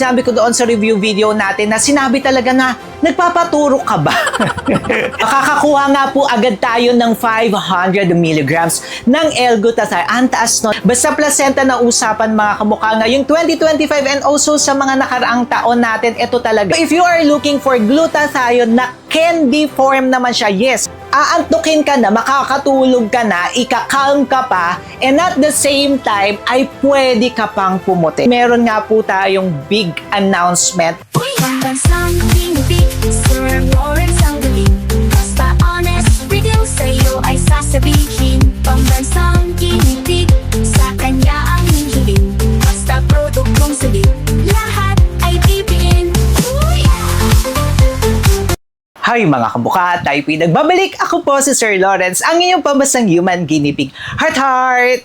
Sabi ko doon sa review video natin na sinabi talaga na nagpapaturo ka ba? Makakakuha nga po agad tayo ng 500 milligrams ng L-glutathione. Ang taas nun. Basta placenta na usapan mga kamukha ngayong 2025 and also sa mga nakaraang taon natin, ito talaga. If you are looking for glutathione na can be formed naman siya, yes, aantukin ka na, makakatulog ka na, ikakalm ka pa, and at the same time, ay pwede ka pang pumuti. Meron nga po tayong big announcement. Pambansang ginipig, Sir Lawrence ang galing. Basta honest, review sa'yo ay sasabihin. Pambansang ginipig, sa kanya ang hihiling. Basta produktong salit, lahat ay bibiin. Hi mga kabuka, Taipei, nagbabalik. Ako po si Sir Lawrence, ang inyong pambasang human guinea pig. Heart!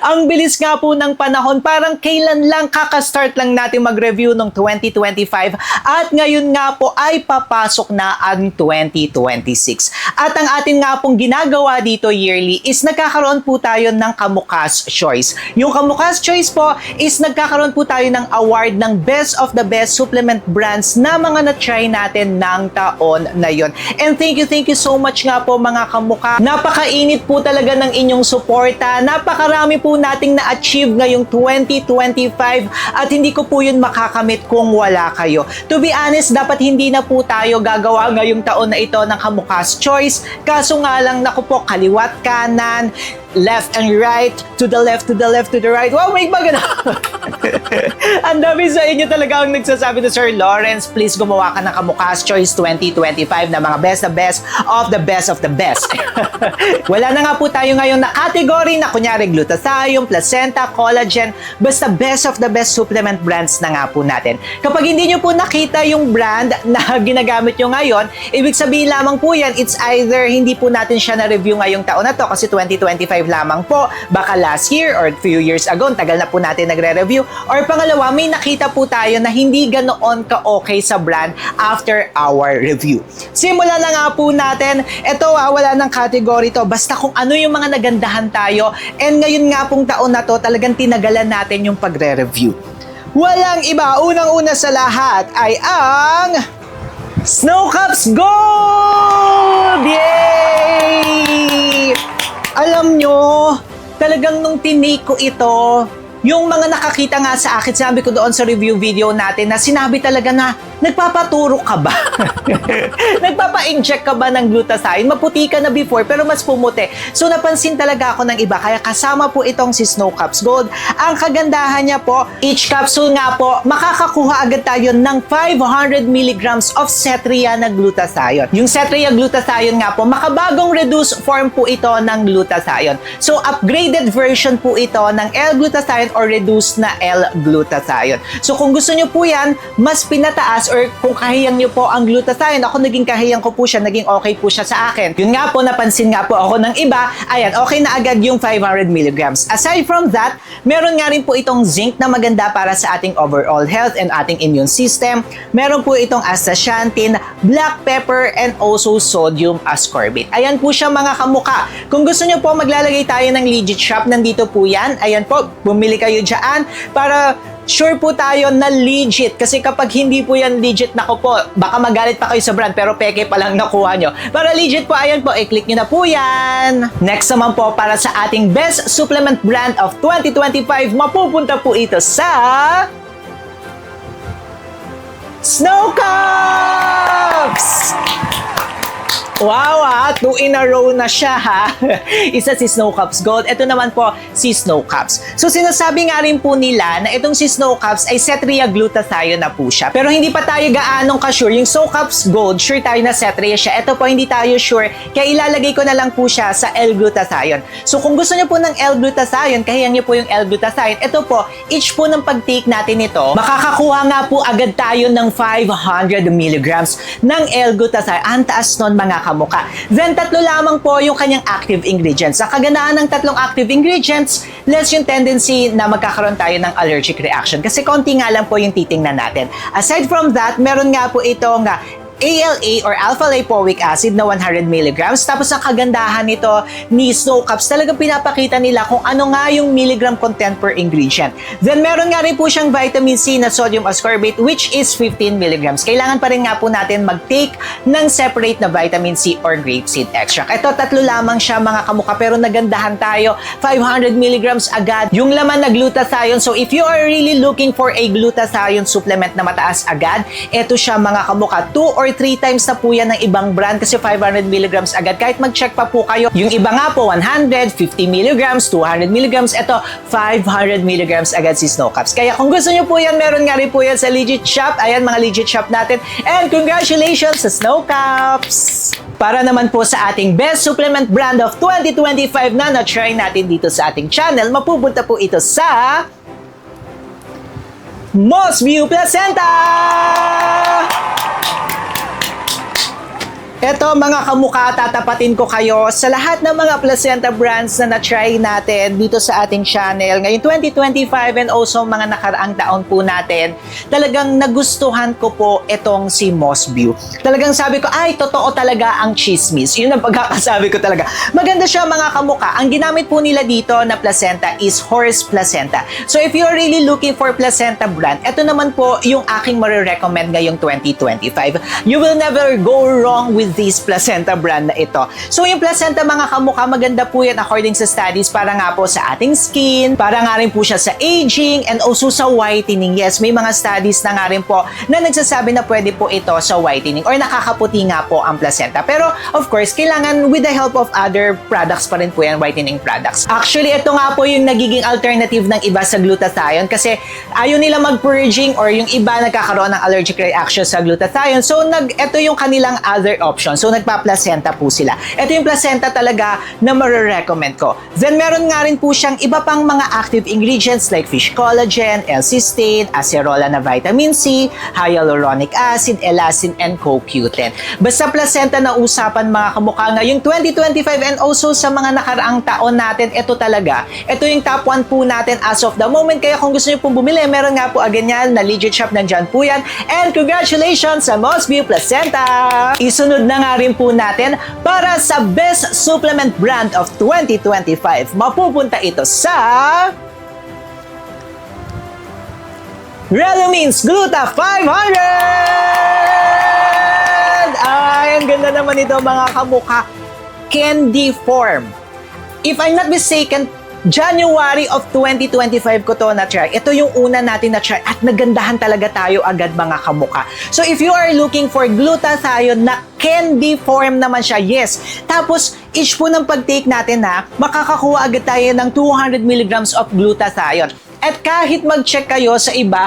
Ang bilis nga po ng panahon, parang kailan lang kakastart lang natin mag-review ng 2025 at ngayon nga po ay papasok na ang 2026. At ang atin nga pong ginagawa dito yearly is nagkakaroon po tayo ng Kamukha's Choice. Yung Kamukha's Choice po is nagkakaroon po tayo ng award ng Best of the Best Supplement Brands na mga na-try natin ng taon na yon. And thank you so much nga po mga kamukha. Napakainit po talaga ng inyong suporta. Napakarami po nating na-achieve ngayong 2025 at hindi ko po yun makakamit kung wala kayo. To be honest, dapat hindi na po tayo gagawa ngayong taon na ito ng Kamukha's Choice. Kaso nga lang, naku po, kaliwat kanan, left and right, to the left, to the left, to the right. Wow, may baga na. Ang dami sa inyo talaga ang nagsasabi to Sir Lawrence, please gumawa ka ng Kamukha's Choice 2025 na mga best of the best of the best. Wala na nga po tayo ngayon na category na kunyari glutathione, placenta, collagen, basta best of the best supplement brands na nga po natin. Kapag hindi nyo po nakita yung brand na ginagamit nyo ngayon, ibig sabihin lamang po yan, it's either hindi po natin siya na-review ngayong taon na to kasi 2025 lamang po, baka last year or few years ago, tagal na po natin nagre-review, or pangalawa, may nakita po tayo na hindi ganoon ka-okay sa brand after our review. Simulan na nga po natin. Ito wala ng category to, basta kung ano yung mga nagandahan tayo, and ngayon nga pong taon na to, talagang tinagalan natin yung pagre-review. Walang iba, unang-una sa lahat ay ang Snow Caps Gold! Yay! Alam nyo, talagang nung tinake ko ito, yung mga nakakita nga sa akin, sabi ko doon sa review video natin na sinabi talaga na nagpapaturo ka ba? Nagpapa-inject ka ba ng glutathione? Maputi ka na before pero mas pumuti. So napansin talaga ako ng iba, kaya kasama po itong si Snow Caps Gold. Ang kagandahan niya po, each capsule nga po, makakakuha agad tayo ng 500 milligrams of Cetria na glutathione. Yung Cetria glutathione nga po, makabagong reduced form po ito ng glutathione. So upgraded version po ito ng L-glutathione or reduced na L-glutathione. So kung gusto nyo po yan, mas pinataas or kung kahiyang nyo po ang glutathione, ako naging kahiyang ko po siya, naging okay po siya sa akin. Yun nga po, napansin nga po ako ng iba, ayan, okay na agad yung 500 milligrams. Aside from that, meron nga rin po itong zinc na maganda para sa ating overall health and ating immune system. Meron po itong astaxanthin, black pepper, and also sodium ascorbate. Ayan po siya mga kamuka. Kung gusto nyo po maglalagay tayo ng legit shop, nandito po yan. Ayan po, bumili kayo dyan para sure po tayo na legit. Kasi kapag hindi po yan legit, nako po, baka magalit pa kayo sa brand pero peke pa lang nakuha nyo. Para legit po, ayan po, i-click nyo na po yan. Next naman po, para sa ating best supplement brand of 2025, mapupunta po ito sa Snow Caps! Wow, 2 in a row na siya ha. Isa si Snow Caps Gold, ito naman po si Snow Caps. So sinasabi nga rin po nila na itong si Snow Caps ay Cetria glutathione na po siya. Pero hindi pa tayo gaanong ka-sure. Yung Snow Caps Gold, sure tayo na Cetria siya. Ito po hindi tayo sure, kaya ilalagay ko na lang po siya sa L-glutathione. So kung gusto niyo po ng L-glutathione, kahiyang niyo po yung L-glutathione, ito po, each po ng pag-take natin ito, makakakuha nga po agad tayo ng 500 milligrams ng L-glutathione. Ang taas nun mga kamuka. Then, 3 lamang po yung kanyang active ingredients. Sa kagandahan ng 3 active ingredients, less yung tendency na magkakaroon tayo ng allergic reaction. Kasi konti nga lang po yung titingnan natin. Aside from that, meron nga po itong ALA or alpha-lipoic acid na 100 mg. Tapos ang kagandahan nito ni Snow Caps, talagang pinapakita nila kung ano nga yung milligram content per ingredient. Then meron nga rin po siyang vitamin C na sodium ascorbate which is 15 mg. Kailangan pa rin nga po natin mag-take ng separate na vitamin C or grapeseed extract. Ito, tatlo lamang siya mga kamuka, pero nagandahan tayo. 500 mg agad yung laman na glutathione. So if you are really looking for a glutathione supplement na mataas agad, ito siya mga kamuka. 2 or 3 times na po yan ng ibang brand kasi 500 mg agad. Kahit mag-check pa po kayo, yung iba nga po 100, 50 mg, 200 mg, ito 500 mg agad si Snow Caps. Kaya kung gusto nyo po yan, meron nga rin po yan sa Legit Shop. Ayan mga Legit Shop natin. And congratulations sa Snow Caps! Para naman po sa ating best supplement brand of 2025 na na-try natin dito sa ating channel, mapupunta po ito sa Mosview Placenta! Eto mga kamukha, tatapatin ko kayo sa lahat ng mga placenta brands na na-try natin dito sa ating channel ngayong 2025 and also mga nakaraang taon po natin. Talagang nagustuhan ko po itong si Mosview. Talagang sabi ko, ay, totoo talaga ang chismis. Yun ang pagkakasabi ko talaga. Maganda siya mga kamukha. Ang ginamit po nila dito na placenta is horse placenta. So if you're really looking for placenta brand, ito naman po yung aking marirecommend ngayong 2025. You will never go wrong with this placenta brand na ito. So yung placenta mga kamukha, maganda po yan according sa studies para nga po sa ating skin, para nga rin po siya sa aging and also sa whitening. Yes, may mga studies na nga rin po na nagsasabi na pwede po ito sa whitening or nakakaputi nga po ang placenta. Pero of course, kailangan with the help of other products pa rin po yan, whitening products. Actually, ito nga po yung nagiging alternative ng iba sa glutathione kasi ayaw nila mag-purging or yung iba nagkakaroon ng allergic reaction sa glutathione. So ito yung kanilang other option. So, nagpa-placenta po sila. Ito yung placenta talaga na marirecommend ko. Then, meron nga rin po siyang iba pang mga active ingredients like fish collagen, L-cysteine, acerola na vitamin C, hyaluronic acid, elastin, and CoQ10. Basta placenta na usapan mga kamukha ngayong 2025 and also sa mga nakaraang taon natin, ito talaga. Ito yung top 1 po natin as of the moment. Kaya kung gusto nyo pong bumili, meron nga po agad yan na Legit Shop, nandyan po yan. And congratulations sa Mosview Placenta! Isunod na nga rin po natin para sa best supplement brand of 2025. Mapupunta ito sa Relumins Gluta 500! Ay, ang ganda naman ito mga kamukha. Candy form. If I'm not mistaken, January of 2025 ko to na-try. Ito yung una natin na-try at nagandahan talaga tayo agad mga kamukha. So if you are looking for glutathione na candy form naman siya, yes. Tapos, each po ng pag-take natin makakakuha agad tayo ng 200 mg of glutathione. At kahit mag-check kayo sa iba,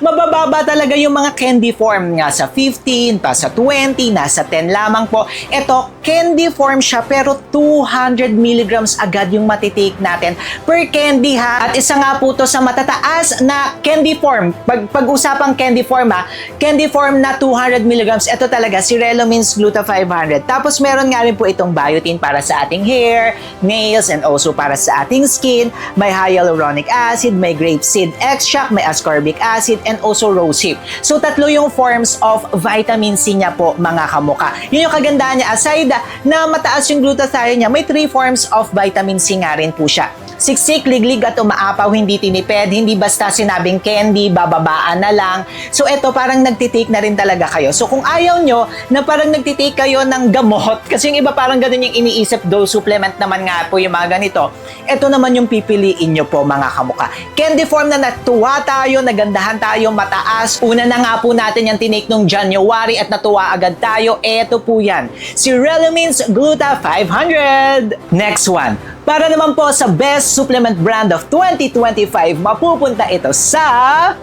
mabababa talaga yung mga candy form nga sa 15, pa sa 20, nasa 10 lamang po. Ito, candy form siya pero 200 mg agad yung matitake natin per candy ha. At isa nga po to sa matataas na candy form. Pag-usapang candy form candy form na 200 mg, ito talaga si Relumins Gluta 500. Tapos meron nga rin po itong biotin para sa ating hair, nails, and also para sa ating skin. May hyaluronic acid, may grapeseed extract, may ascorbic acid, and also rosehip. So, tatlo yung forms of vitamin C niya po, mga kamuka. Yun yung kagandahan niya. Aside na mataas yung glutathione niya, may 3 forms of vitamin C nga rin po siya. Siksik, liglig at umaapaw, hindi tinipid, hindi basta sinabing candy, bababaan na lang. So, eto parang nagtitake na rin talaga kayo. So, kung ayaw nyo na parang nagtitake kayo ng gamot, kasi yung iba parang ganun yung iniisip, dose supplement naman nga po yung mga ganito, eto naman yung pipiliin nyo po, mga kamuka. Candy form na natuwa tayo, nagandahan tayo, mataas. Una na nga po natin yung tinake nung January at natuwa agad tayo. Eto po yan, si Relumins Gluta 500. Next one. Para naman po sa best supplement brand of 2025, mapupunta ito sa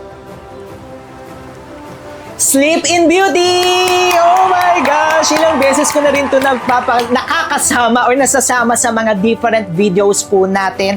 Sleep in Beauty! Oh my gosh! Ilang beses ko na rin ito nakakasama or nasasama sa mga different videos po natin.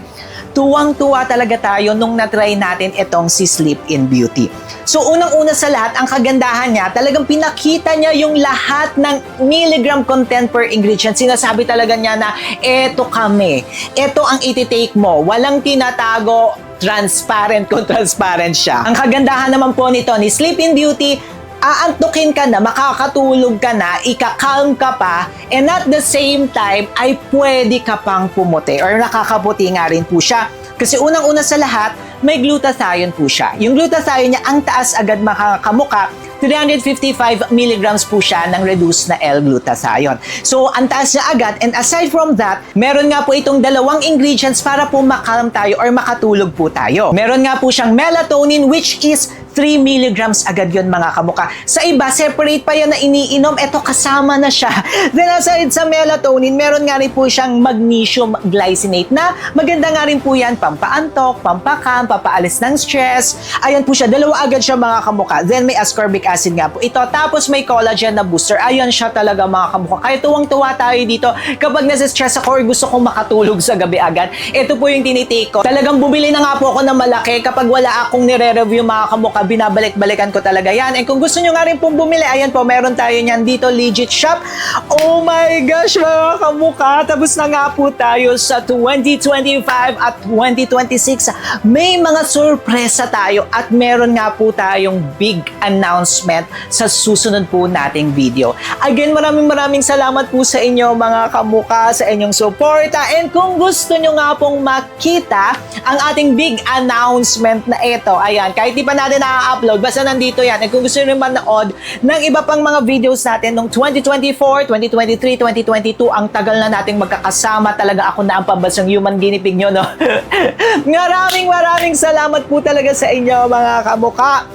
Tuwang-tuwa talaga tayo nung na-try natin itong si Sleep in Beauty. So, unang-una sa lahat, ang kagandahan niya, talagang pinakita niya yung lahat ng milligram content per ingredient. Sinasabi talaga niya na, eto kami. Eto ang ititake mo. Walang tinatago, transparent kung transparent siya. Ang kagandahan naman po nito ni Sleep in Beauty, aantukin ka na, makakatulog ka na, ikakalm ka pa, and at the same time, ay pwede ka pang pumuti or nakakaputi nga rin po siya. Kasi unang-una sa lahat, may glutathione po siya. Yung glutathione niya, ang taas agad makakamuka, 355 milligrams po siya ng reduced na L-glutathione. So, ang taas niya agad, and aside from that, meron nga po itong dalawang ingredients para po makalm tayo or makatulog po tayo. Meron nga po siyang melatonin, which is 3 milligrams agad yun mga kamuka. Sa iba, separate pa yan na iniinom. Ito kasama na siya. Then aside sa melatonin, meron nga rin po siyang magnesium glycinate na maganda nga rin po yan, pampaantok, pampakam, papaalis ng stress. Ayan po siya, dalawa agad siya mga kamuka. Then may ascorbic acid nga po ito. Tapos may collagen na booster. Ayan siya talaga mga kamuka. Kaya tuwang-tuwa tayo dito kapag nasa-stress ako or gusto kong makatulog sa gabi agad. Ito po yung tinitake ko. Talagang bumili na nga po ako ng malaki kapag wala akong nire-review mga kamuka. Binabalik-balikan ko talaga yan. And kung gusto nyo nga rin pong bumili, ayan po, meron tayo niyan dito, Legit Shop. Oh my gosh, mga kamuka, tapos na nga po tayo sa 2025 at 2026. May mga sorpresa tayo at meron nga po tayong big announcement sa susunod po nating video. Again, maraming salamat po sa inyo mga kamuka, sa inyong suporta. And kung gusto nyo nga pong makita ang ating big announcement na ito, ayan, kahit di pa natin upload, basta nandito yan. At kung gusto nyo manood ng iba pang mga videos natin noong 2024, 2023, 2022, ang tagal na nating magkakasama. Talaga ako na ang pambansang human guinea pig nyo, no? maraming salamat po talaga sa inyo, mga kamuka.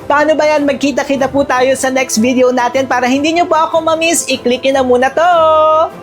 Paano ba yan? Magkita-kita po tayo sa next video natin. Para hindi nyo po ako mamiss, i-click nyo na muna to.